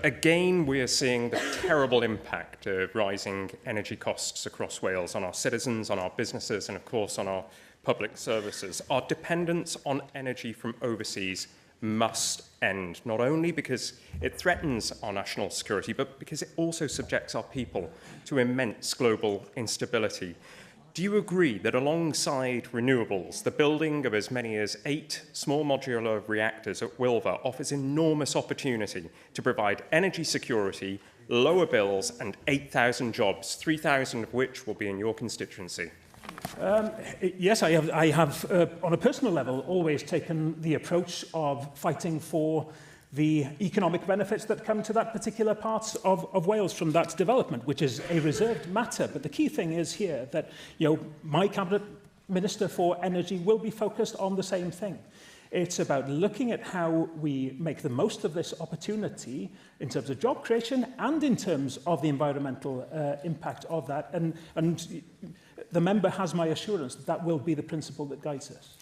again, we are seeing the terrible impact of rising energy costs across Wales on our citizens, on our businesses, and of course on our public services. Our dependence on energy from overseas must end, not only because it threatens our national security, but because it also subjects our people to immense global instability. Do you agree that alongside renewables, the building of as many as 8 small modular reactors at Wylfa offers enormous opportunity to provide energy security, lower bills, and 8,000 jobs, 3,000 of which will be in your constituency? Yes, I have on a personal level, always taken the approach of fighting for the economic benefits that come to that particular part of Wales from that development, which is a reserved matter. But the key thing is here that, my Cabinet Minister for Energy will be focused on the same thing. It's about looking at how we make the most of this opportunity in terms of job creation and in terms of the environmental impact of that. And the member has my assurance that that will be the principle that guides us.